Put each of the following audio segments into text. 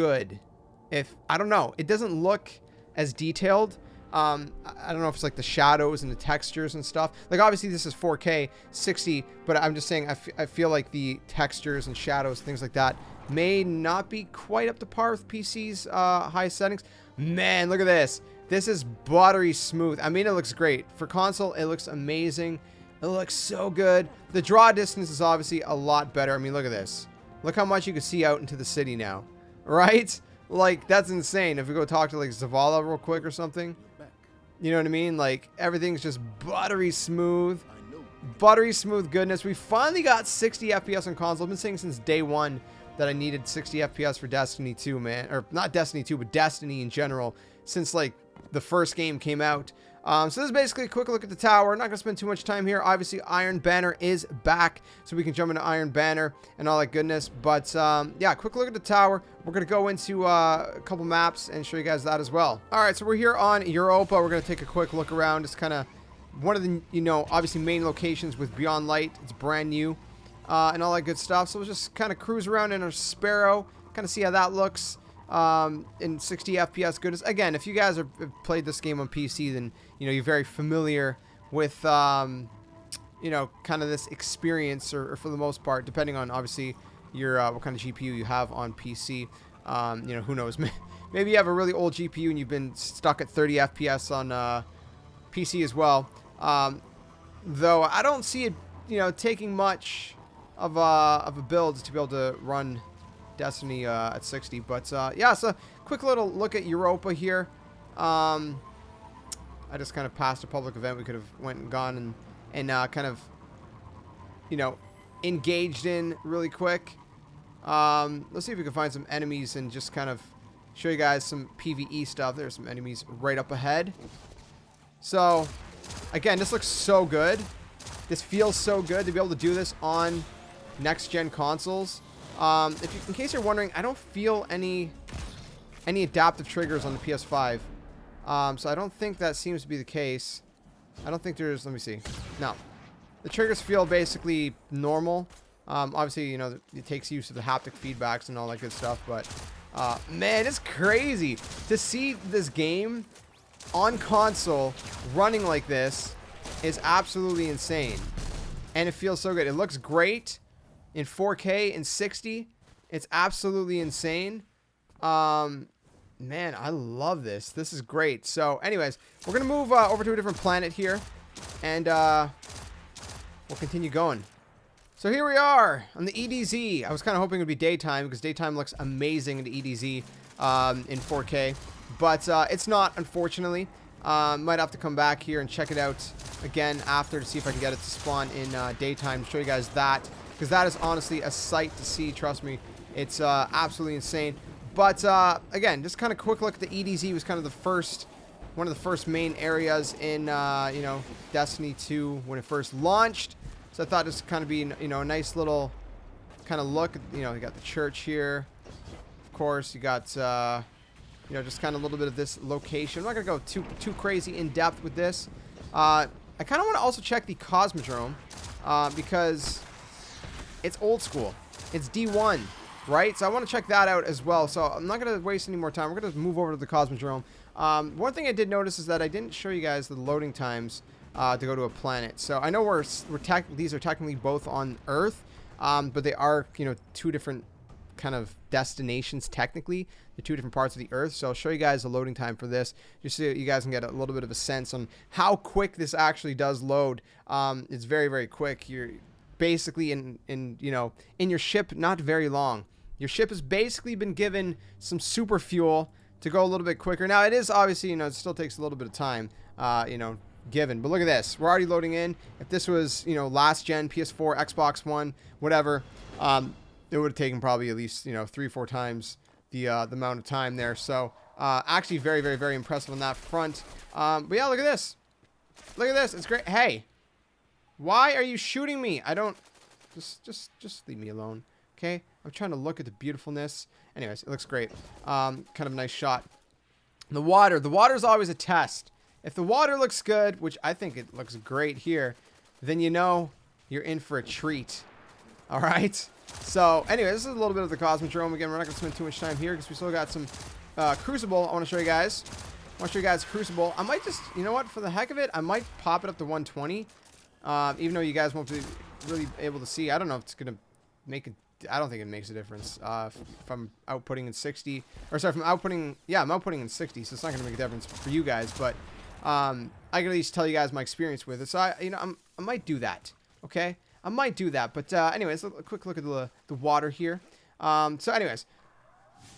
good. if, I don't know, it doesn't look as detailed. I don't know if it's like the shadows and the textures and stuff. Like obviously this is 4K 60, but I'm just saying I feel like the textures and shadows, things like that, may not be quite up to par with PC's high settings. Man, look at this. This is buttery smooth. I mean, it looks great. For console, it looks amazing. It looks so good. The draw distance is obviously a lot better. I mean, look at this. Look how much you can see out into the city now. Right? Like, that's insane. If we go talk to like Zavala real quick or something. You know what I mean? Like, everything's just buttery smooth. Buttery smooth goodness. We finally got 60 FPS on console. I've been saying since day one that I needed 60 FPS for Destiny 2, man. Or not Destiny 2, but Destiny in general. Since, like, the first game came out. So this is basically a quick look at the tower. Not going to spend too much time here. Obviously, Iron Banner is back, so we can jump into Iron Banner and all that goodness. But, yeah, quick look at the tower. We're going to go into a couple maps and show you guys that as well. All right, so we're here on Europa. We're going to take a quick look around. It's kind of one of the, you know, obviously main locations with Beyond Light. It's brand new and all that good stuff. So we'll just kind of cruise around in our Sparrow, kind of see how that looks. In 60 FPS goodness. Again, if you guys have played this game on PC, then, you know, you're very familiar with, you know, kind of this experience, or for the most part, depending on, obviously, your, what kind of GPU you have on PC. You know, who knows? Maybe you have a really old GPU and you've been stuck at 30 FPS on, PC as well. Though I don't see it, you know, taking much of a build to be able to run Destiny at 60, but yeah, so quick little look at Europa here. I just kind of passed a public event. We could have went and gone and kind of, you know, engaged in really quick. Let's see if we can find some enemies and just kind of show you guys some PvE stuff. There's some enemies right up ahead. So again, this looks so good. This feels so good to be able to do this on next gen consoles. In case you're wondering, I don't feel any adaptive triggers on the PS5. So I don't think that seems to be the case. I don't think there's, let me see. No. The triggers feel basically normal. Obviously, you know, it takes use of the haptic feedbacks and all that good stuff, but, man, it's crazy to see this game on console running like this is absolutely insane. And it feels so good. It looks great. In 4K and 60, it's absolutely insane. Man, I love this. This is great. So, anyways, we're gonna move over to a different planet here, and we'll continue going. So here we are on the EDZ. I was kind of hoping it would be daytime because daytime looks amazing in the EDZ in 4K, but it's not, unfortunately. Might have to come back here and check it out again after to see if I can get it to spawn in daytime. Show you guys that. Because that is honestly a sight to see, trust me. It's absolutely insane. But, again, just kind of quick look at the EDZ was kind of the first, one of the first main areas in, you know, Destiny 2 when it first launched. So I thought this would kind of be, you know, a nice little kind of look. You know, you got the church here. Of course, you got, you know, just kind of a little bit of this location. I'm not going to go too crazy in depth with this. I kind of want to also check the Cosmodrome because it's old school. It's D1, right? So I want to check that out as well. So I'm not going to waste any more time. We're going to move over to the Cosmodrome. One thing I did notice is that I didn't show you guys the loading times to go to a planet. So I know these are technically both on Earth, but they are, you know, two different kind of destinations technically. They're two different parts of the Earth. So I'll show you guys the loading time for this, just so you guys can get a little bit of a sense on how quick this actually does load. It's very, very quick. You're basically in you know, in your ship, not very long. Your ship has basically been given some super fuel to go a little bit quicker. Now it is obviously, you know, it still takes a little bit of time, you know, given, but look at this. We're already loading in. If this was, you know, last gen PS4, Xbox One, whatever, it would have taken probably at least, you know, 3-4 times the amount of time there. So actually very, very, very impressive on that front. But yeah, look at this. Look at this. It's great. Hey, why are you shooting me? I don't... Just leave me alone, okay? I'm trying to look at the beautifulness. Anyways, it looks great. Kind of a nice shot. The water. The water is always a test. If the water looks good, which I think it looks great here, then you know you're in for a treat. All right? So, anyway, this is a little bit of the Cosmodrome. Again, we're not going to spend too much time here because we still got some Crucible. I want to show you guys. Crucible. I might just, you know what, for the heck of it, I might pop it up to 120. Even though you guys won't be really able to see. I don't know if it's going to make it. I don't think it makes a difference if I'm outputting in 60. Or sorry, if I'm outputting, yeah, I'm outputting in 60, so it's not going to make a difference for you guys. But I can at least tell you guys my experience with it. So, I might do that, okay? I might do that. But anyways, a quick look at the water here. So anyways,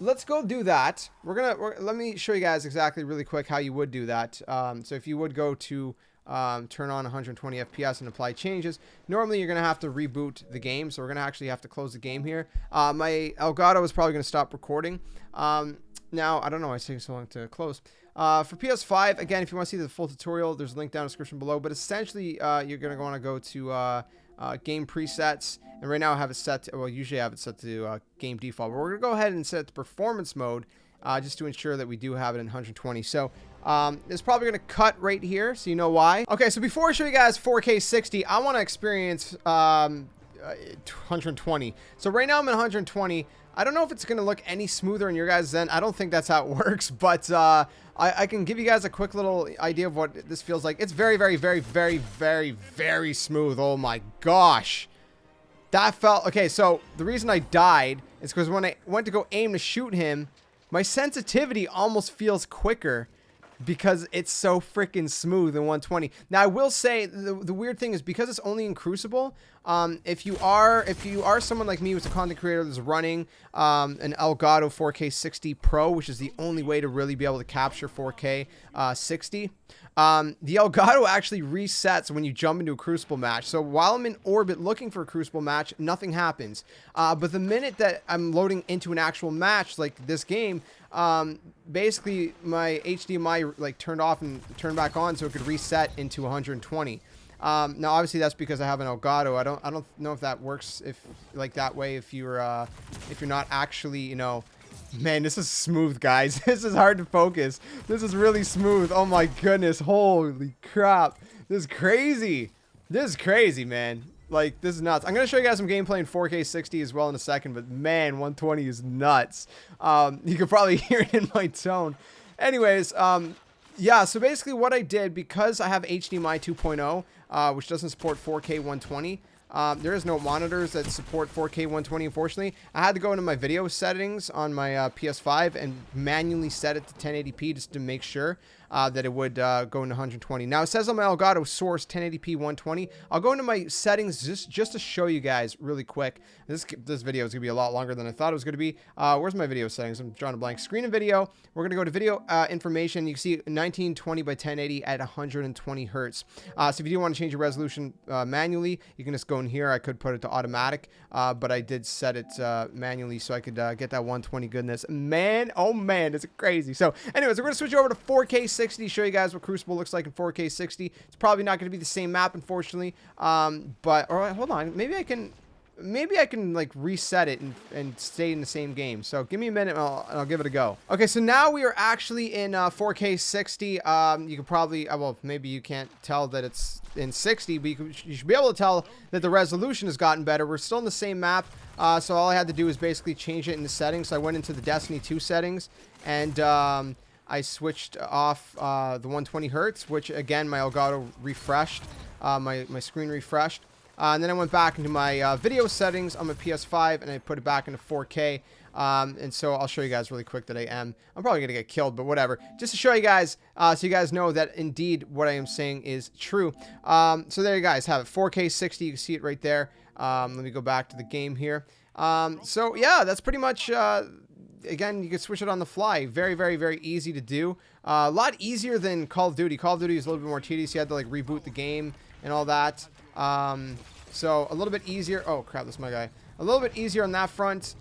let's go do that. Let me show you guys exactly really quick how you would do that. So if you would go to turn on 120 FPS and apply changes, normally you're going to have to reboot the game. So we're going to actually have to close the game here. My Elgato is probably going to stop recording. Now, I don't know why it's taking so long to close. For PS5, again, if you want to see the full tutorial, there's a link down in the description below. But essentially, you're going to want to go to game presets, and right now I have it set to, well, usually I have it set to game default, but we're gonna go ahead and set it to performance mode just to ensure that we do have it in 120. So it's probably gonna cut right here, so you know why. Okay, so before I show you guys 4K 60, I want to experience 120. So right now I'm in 120. I don't know if it's going to look any smoother on your guys' end. I don't think that's how it works, but I can give you guys a quick little idea of what this feels like. It's very, very, very, very, very, very smooth. Oh my gosh. That felt... Okay, so the reason I died is because when I went to go aim to shoot him, my sensitivity almost feels quicker because it's so freaking smooth in 120. Now, I will say the weird thing is because it's only in Crucible, if you are someone like me who's a content creator that's running an Elgato 4K 60 Pro, which is the only way to really be able to capture 4K 60, the Elgato actually resets when you jump into a Crucible match. So while I'm in orbit looking for a Crucible match, nothing happens. But the minute that I'm loading into an actual match like this game, basically my HDMI like turned off and turned back on so it could reset into 120. Now obviously that's because I have an Elgato. I don't know if that works if like that way if you're not actually, you know. Man, this is smooth, guys. This is hard to focus. This is really smooth. Oh my goodness. Holy crap. This is crazy. This is crazy, man. Like, this is nuts. I'm going to show you guys some gameplay in 4K 60 as well in a second, but man, 120 is nuts. You can probably hear it in my tone. Anyways, yeah, so basically what I did, because I have HDMI 2.0, which doesn't support 4K 120, there is no monitors that support 4K 120, unfortunately. I had to go into my video settings on my PS5 and manually set it to 1080p just to make sure that it would go into 120. Now, it says on my Elgato source 1080p 120. I'll go into my settings just to show you guys really quick. This video is going to be a lot longer than I thought it was going to be. Where's my video settings? I'm drawing a blank. Screen and video. We're going to go to video information. You can see 1920 by 1080 at 120 hertz. So if you do want to change your resolution manually, you can just go in here. I could put it to automatic, but I did set it manually so I could get that 120 goodness. Man, oh man, it's crazy. So anyways, we're going to switch over to 4K 60, show you guys what Crucible looks like in 4K 60. It's probably not going to be the same map, unfortunately. But all right, hold on. Maybe I can like reset it and stay in the same game. So give me a minute and I'll give it a go. Okay, so now we are actually in 4K 60. You can probably, well, maybe you can't tell that it's in 60, but you should be able to tell that the resolution has gotten better. We're still in the same map. So all I had to do is basically change it in the settings. So I went into the Destiny 2 settings and I switched off the 120 hertz, which again, my Elgato refreshed, my screen refreshed. And then I went back into my video settings on my PS5 and I put it back into 4K. And so I'll show you guys really quick that I'm probably going to get killed, but whatever. Just to show you guys, so you guys know that indeed what I am saying is true. So there you guys have it, 4K 60. You can see it right there. Let me go back to the game here. So yeah, that's pretty much... Again, you can switch it on the fly. Very, very, very easy to do. A lot easier than Call of Duty. Call of Duty is a little bit more tedious. You had to like reboot the game and all that. So a little bit easier. Oh crap, that's my guy. A little bit easier on that front.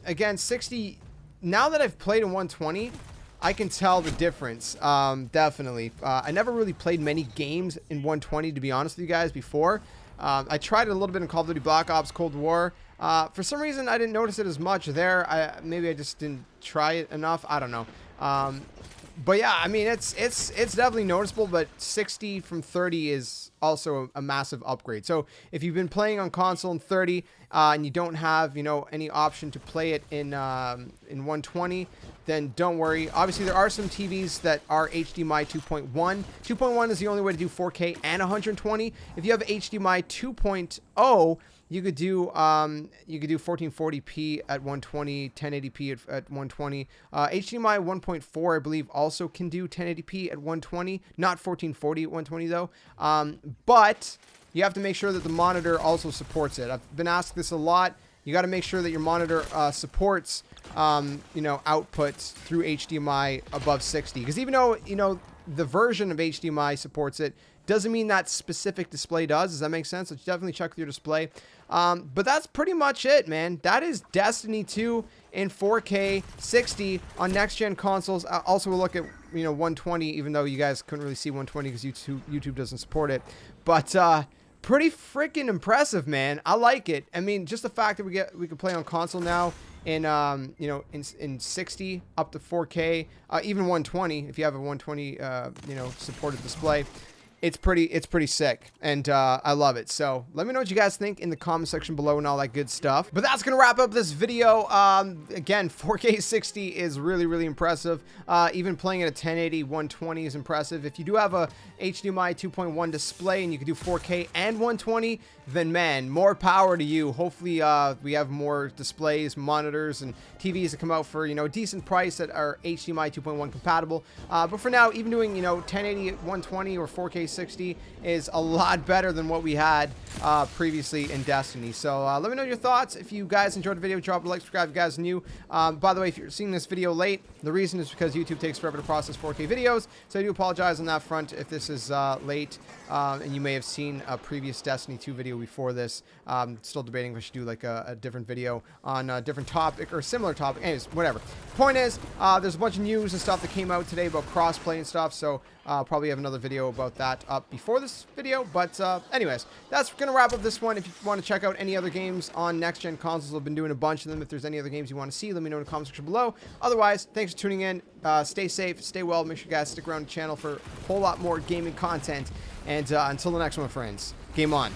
Again, 60. Now that I've played in 120, I can tell the difference. Definitely. I never really played many games in 120, to be honest with you guys, before. I tried it a little bit in Call of Duty Black Ops Cold War. For some reason, I didn't notice it as much there. Maybe I just didn't try it enough. I don't know. But yeah, I mean, it's definitely noticeable, but 60 from 30 is also a massive upgrade. So if you've been playing on console in 30 and you don't have, you know, any option to play it in 120, then don't worry. Obviously, there are some TVs that are HDMI 2.1. 2.1 is the only way to do 4K and 120. If you have HDMI 2.0, you could do 1440p at 120, 1080p at 120. HDMI 1.4, I believe, also can do 1080p at 120. Not 1440 at 120 though. But you have to make sure that the monitor also supports it. I've been asked this a lot. You got to make sure that your monitor supports, outputs through HDMI above 60. Because even though, the version of HDMI supports it, doesn't mean that specific display does. Does that make sense? So definitely check with your display. But that's pretty much it, man. That is Destiny 2 in 4K 60 on next-gen consoles. Also, we'll look at, 120, even though you guys couldn't really see 120 because YouTube doesn't support it. But pretty freaking impressive, man. I like it. I mean, just the fact that we can play on console now in in 60 up to 4K, even 120 if you have a 120 supported display. It's pretty sick, and I love it. So let me know what you guys think in the comment section below and all that good stuff. But that's gonna wrap up this video. Again, 4K 60 is really impressive. Even playing at a 1080 120 is impressive. If you do have a HDMI 2.1 display and you can do 4K and 120, then man, more power to you. Hopefully we have more displays, monitors, and TVs that come out for a decent price that are HDMI 2.1 compatible. But for now, even doing 1080 at 120 or 4K 60 is a lot better than what we had previously in Destiny. So let me know your thoughts. If you guys enjoyed the video, drop a like, subscribe if you guys are new. By the way, if you're seeing this video late, the reason is because YouTube takes forever to process 4K videos. So I do apologize on that front if this is late, and you may have seen a previous Destiny 2 video before this. Still debating if I should do like a different video on a different topic or similar topic. Anyways, whatever. Point is, there's a bunch of news and stuff that came out today about crossplay and stuff. So probably have another video about that up before this video. But anyways, that's going to wrap up this one. If you want to check out any other games on next-gen consoles, I've been doing a bunch of them. If there's any other games you want to see, let me know in the comment section below. Otherwise, thanks for tuning in. Stay safe, stay well. Make sure you guys stick around the channel for a whole lot more gaming content. And until the next one, friends, game on.